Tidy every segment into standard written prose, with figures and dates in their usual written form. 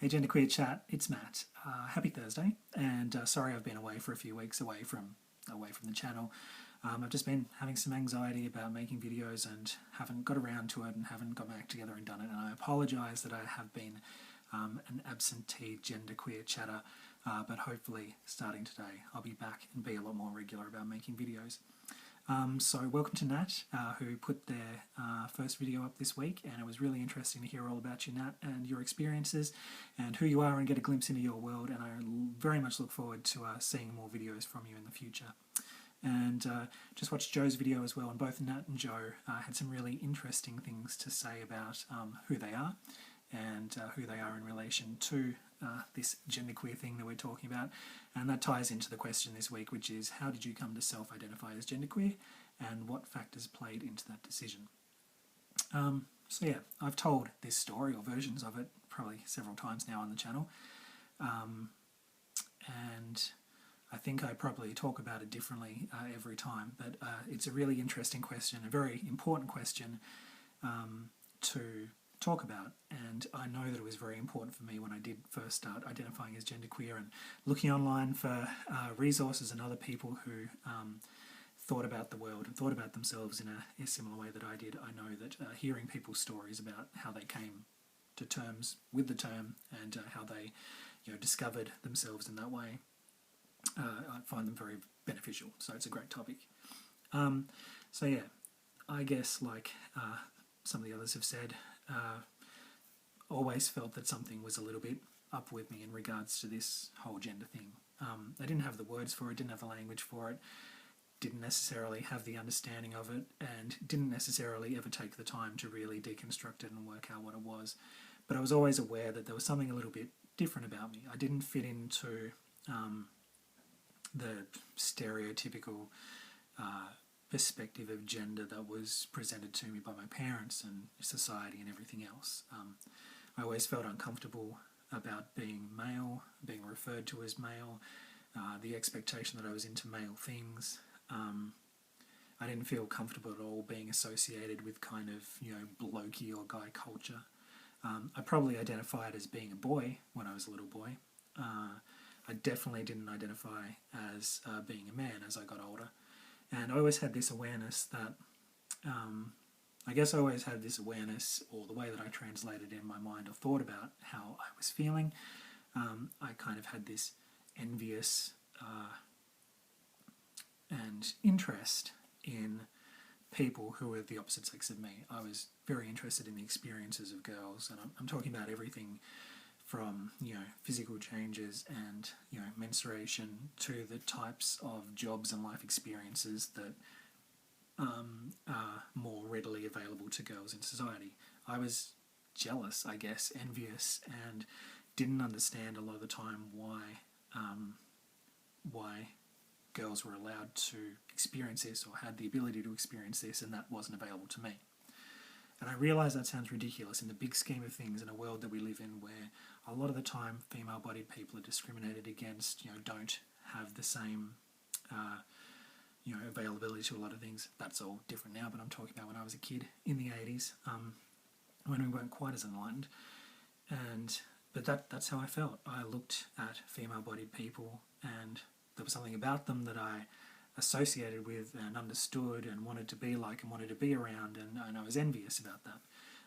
Hey GenderqueerChat, it's Matt. Happy Thursday, and sorry I've been away for a few weeks away from the channel. I've just been having some anxiety about making videos and haven't got around to it and haven't got my act together and done it. And I apologise that I have been an absentee genderqueer chatter, but hopefully starting today I'll be back and be a lot more regular about making videos. So welcome to Nat, who put their first video up this week, and it was really interesting to hear all about you, Nat, and your experiences and who you are and get a glimpse into your world, and I very much look forward to seeing more videos from you in the future. And just watched Joe's video as well, and both Nat and Joe had some really interesting things to say about who they are and who they are in relation to this genderqueer thing that we're talking about. And that ties into the question this week, which is, how did you come to self-identify as genderqueer, and what factors played into that decision? So yeah, I've told this story, or versions of it, probably several times now on the channel. And I think I probably talk about it differently every time, but it's a really interesting question, a very important question to talk about, and I know that it was very important for me when I did first start identifying as genderqueer and looking online for resources and other people who thought about the world and thought about themselves in a similar way that I did. I know that hearing people's stories about how they came to terms with the term and how they discovered themselves in that way, I find them very beneficial, so it's a great topic. So yeah, I guess like some of the others have said, always felt that something was a little bit up with me in regards to this whole gender thing. I didn't have the words for it, didn't have the language for it, didn't necessarily have the understanding of it, and didn't necessarily ever take the time to really deconstruct it and work out what it was. But I was always aware that there was something a little bit different about me. I didn't fit into the stereotypical perspective of gender that was presented to me by my parents and society and everything else. I always felt uncomfortable about being male, being referred to as male, the expectation that I was into male things. I didn't feel comfortable at all being associated with kind of, blokey or guy culture. I probably identified as being a boy when I was a little boy. I definitely didn't identify as being a man as I got older. And I always had this awareness that, I guess I always had this awareness, or the way that I translated in my mind or thought about how I was feeling, I kind of had this envious and interest in people who were the opposite sex of me. I was very interested in the experiences of girls, and I'm talking about everything from physical changes and menstruation to the types of jobs and life experiences that are more readily available to girls in society. I was jealous, I guess, envious, and didn't understand a lot of the time why girls were allowed to experience this or had the ability to experience this, and that wasn't available to me. And I realise that sounds ridiculous in the big scheme of things in a world that we live in, where a lot of the time female-bodied people are discriminated against, don't have the same, availability to a lot of things. That's all different now, but I'm talking about when I was a kid in the 80s, when we weren't quite as enlightened. But that's how I felt. I looked at female-bodied people, and there was something about them that I associated with and understood and wanted to be like and wanted to be around, and I was envious about that.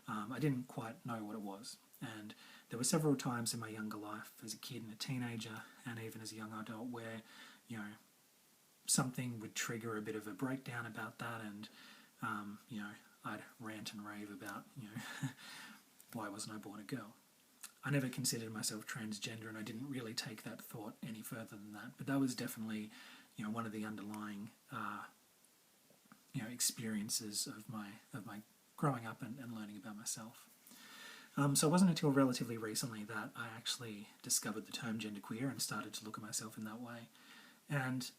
I didn't quite know what it was, and there were several times in my younger life as a kid and a teenager and even as a young adult where something would trigger a bit of a breakdown about that, and I'd rant and rave about why wasn't I born a girl. I never considered myself transgender, and I didn't really take that thought any further than that, but that was definitely one of the underlying experiences of my growing up and learning about myself. So it wasn't until relatively recently that I actually discovered the term genderqueer and started to look at myself in that way. And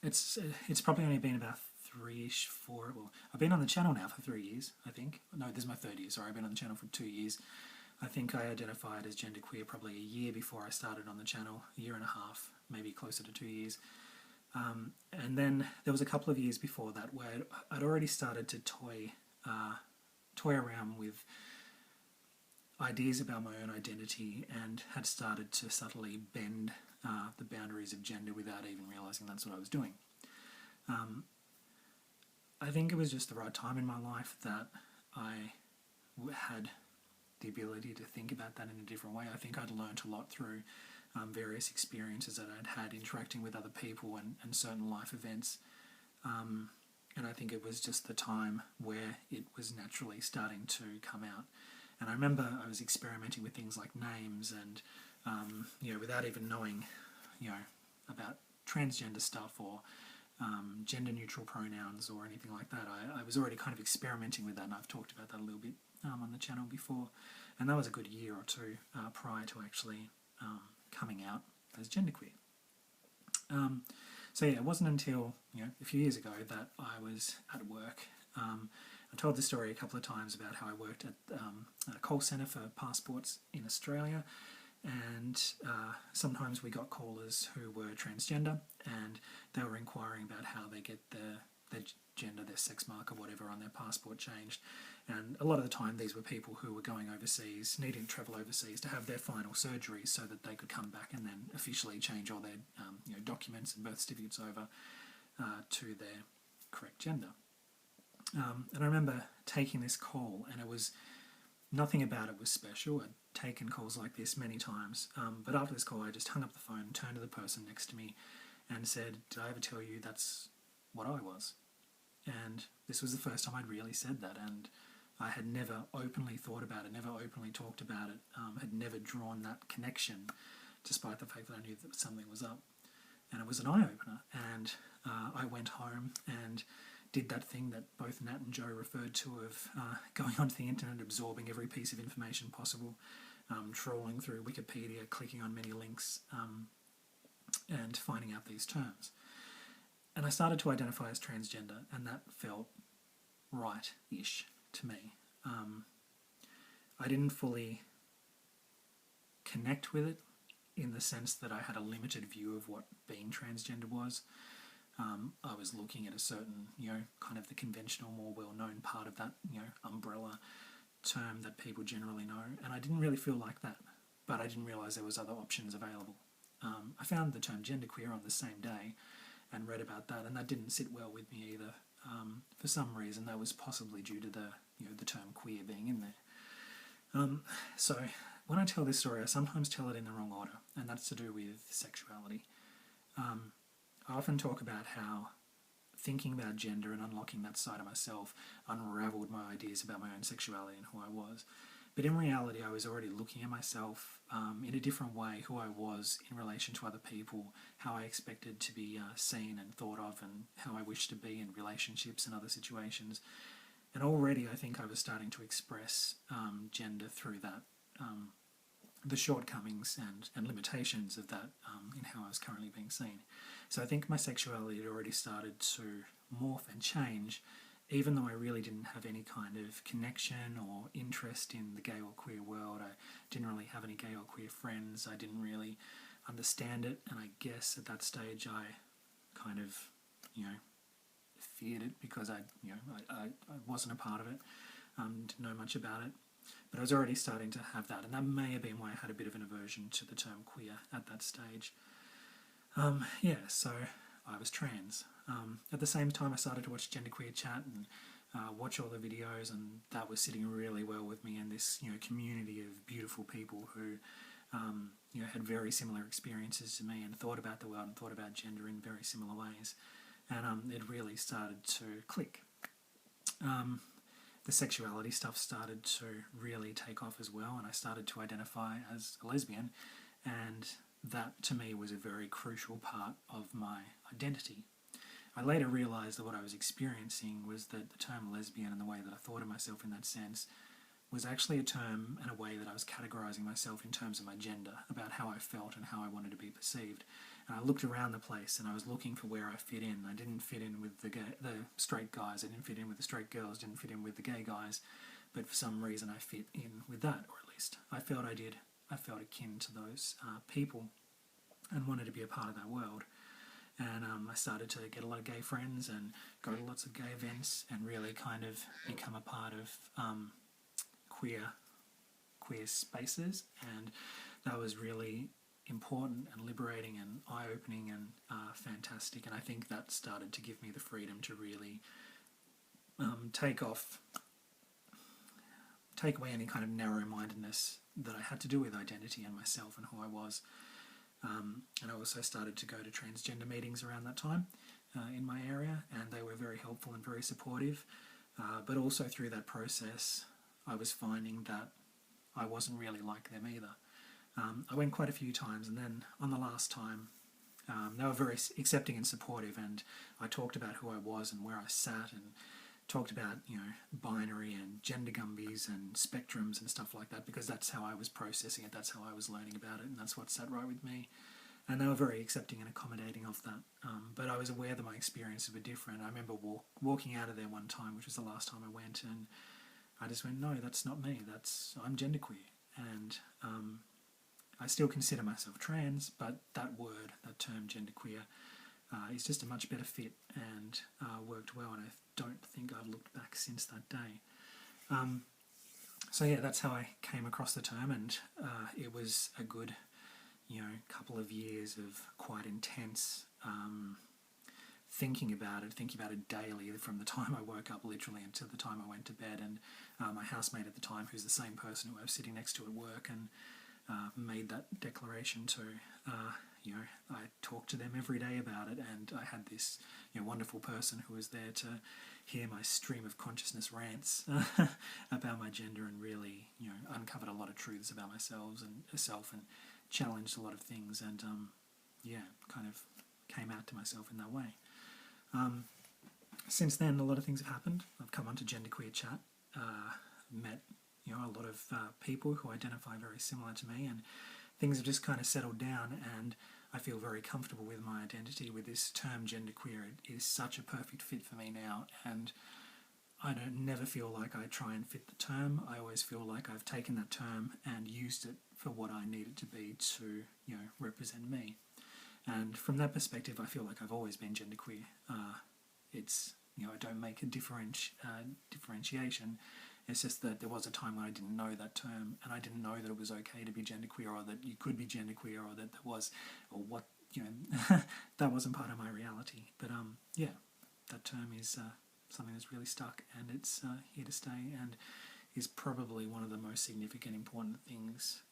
it's probably only been about I've been on the channel now for 3 years, I think. No, this is my third year, sorry, I've been on the channel for 2 years. I think I identified as genderqueer probably a year before I started on the channel, a year and a half, maybe closer to 2 years. And then there was a couple of years before that where I'd already started to toy around with ideas about my own identity and had started to subtly bend the boundaries of gender without even realising that's what I was doing. I think it was just the right time in my life that I had the ability to think about that in a different way. I think I'd learnt a lot through various experiences that I'd had interacting with other people and certain life events. And I think it was just the time where it was naturally starting to come out. And I remember I was experimenting with things like names and, without even knowing, about transgender stuff or gender-neutral pronouns or anything like that. I was already kind of experimenting with that, and I've talked about that a little bit on the channel before. And that was a good year or two prior to actually coming out as genderqueer. So yeah, it wasn't until a few years ago that I was at work. I told this story a couple of times about how I worked at a call centre for passports in Australia, and sometimes we got callers who were transgender, and they were inquiring about how they get their gender, their sex mark or whatever on their passport changed. And a lot of the time these were people who were going overseas, needing to travel overseas to have their final surgeries so that they could come back and then officially change all their documents and birth certificates over to their correct gender. And I remember taking this call, and it was nothing about it was special. I'd taken calls like this many times, but after this call I just hung up the phone, turned to the person next to me and said, "Did I ever tell you that's what I was?" And this was the first time I'd really said that, and I had never openly thought about it, never openly talked about it, had never drawn that connection, despite the fact that I knew that something was up. And it was an eye-opener, and I went home and did that thing that both Nat and Joe referred to of going onto the internet, absorbing every piece of information possible, trawling through Wikipedia, clicking on many links, and finding out these terms. And I started to identify as transgender, and that felt right-ish to me. I didn't fully connect with it in the sense that I had a limited view of what being transgender was. I was looking at a certain, kind of the conventional, more well-known part of that, umbrella term that people generally know, and I didn't really feel like that, but I didn't realise there was other options available. I found the term genderqueer on the same day and read about that, and that didn't sit well with me either. For some reason, that was possibly due to the term queer being in there. So when I tell this story, I sometimes tell it in the wrong order, and that's to do with sexuality. I often talk about how thinking about gender and unlocking that side of myself unravelled my ideas about my own sexuality and who I was. But in reality, I was already looking at myself in a different way, who I was in relation to other people, how I expected to be seen and thought of, and how I wished to be in relationships and other situations. And already I think I was starting to express gender through that, the shortcomings and limitations of that in how I was currently being seen. So I think my sexuality had already started to morph and change, even though I really didn't have any kind of connection or interest in the gay or queer world. I didn't really have any gay or queer friends. I didn't really understand it, and I guess at that stage I kind of, feared it because I wasn't a part of it, didn't know much about it. But I was already starting to have that, and that may have been why I had a bit of an aversion to the term queer at that stage. So I was trans. At the same time, I started to watch GenderqueerChat and watch all the videos, and that was sitting really well with me in this community of beautiful people who had very similar experiences to me and thought about the world and thought about gender in very similar ways. And it really started to click. The sexuality stuff started to really take off as well, and I started to identify as a lesbian, and that to me was a very crucial part of my identity. I later realised that what I was experiencing was that the term lesbian and the way that I thought of myself in that sense was actually a term and a way that I was categorising myself in terms of my gender, about how I felt and how I wanted to be perceived. And I looked around the place and I was looking for where I fit in. I didn't fit in with the straight guys, I didn't fit in with the straight girls, didn't fit in with the gay guys, but for some reason I fit in with that, or at least I felt I did. I felt akin to those people and wanted to be a part of that world. And I started to get a lot of gay friends and go to lots of gay events and really kind of become a part of queer queer spaces, and that was really important and liberating and eye-opening and fantastic. And I think that started to give me the freedom to really take away any kind of narrow-mindedness that I had to do with identity and myself and who I was. And I also started to go to transgender meetings around that time in my area, and they were very helpful and very supportive. But also through that process, I was finding that I wasn't really like them either. I went quite a few times, and then on the last time, they were very accepting and supportive, and I talked about who I was and where I sat, and talked about, you know, binary and gender gumbies and spectrums and stuff like that, because that's how I was processing it, that's how I was learning about it, and that's what sat right with me. And they were very accepting and accommodating of that. But I was aware that my experiences were different. I remember walking out of there one time, which was the last time I went, and I just went, no, that's not me. I'm genderqueer. And I still consider myself trans, but that term genderqueer, is just a much better fit and worked well, and I don't think I've looked back since that day. So yeah, that's how I came across the term, and it was a good, couple of years of quite intense thinking about it daily, from the time I woke up literally until the time I went to bed. And my housemate at the time, who's the same person who I was sitting next to at work, and made that declaration to, I talked to them every day about it, and I had this wonderful person who was there to hear my stream of consciousness rants about my gender, and really uncovered a lot of truths about myself and challenged a lot of things, and kind of came out to myself in that way. Since then, a lot of things have happened. I've come onto GenderqueerChat, met a lot of people who identify very similar to me, and things have just kind of settled down, and I feel very comfortable with my identity, with this term genderqueer. It is such a perfect fit for me now, and I never feel like I try and fit the term. I always feel like I've taken that term and used it for what I need it to be to represent me. And from that perspective, I feel like I've always been genderqueer. It's I don't make a differentiation. It's just that there was a time when I didn't know that term, and I didn't know that it was okay to be genderqueer, or that you could be genderqueer, or that there was, or what, that wasn't part of my reality. But that term is something that's really stuck, and it's here to stay, and is probably one of the most significant, important things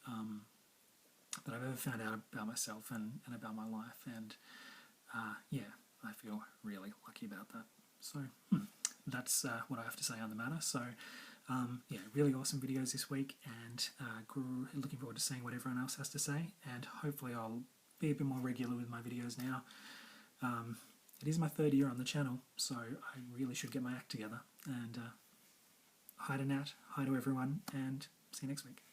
that I've ever found out about myself and about my life. And I feel really lucky about that. So that's what I have to say on the matter. So really awesome videos this week, and looking forward to seeing what everyone else has to say, and hopefully I'll be a bit more regular with my videos now. It is my 3rd year on the channel, so I really should get my act together. And hi to Nat, hi to everyone, and see you next week.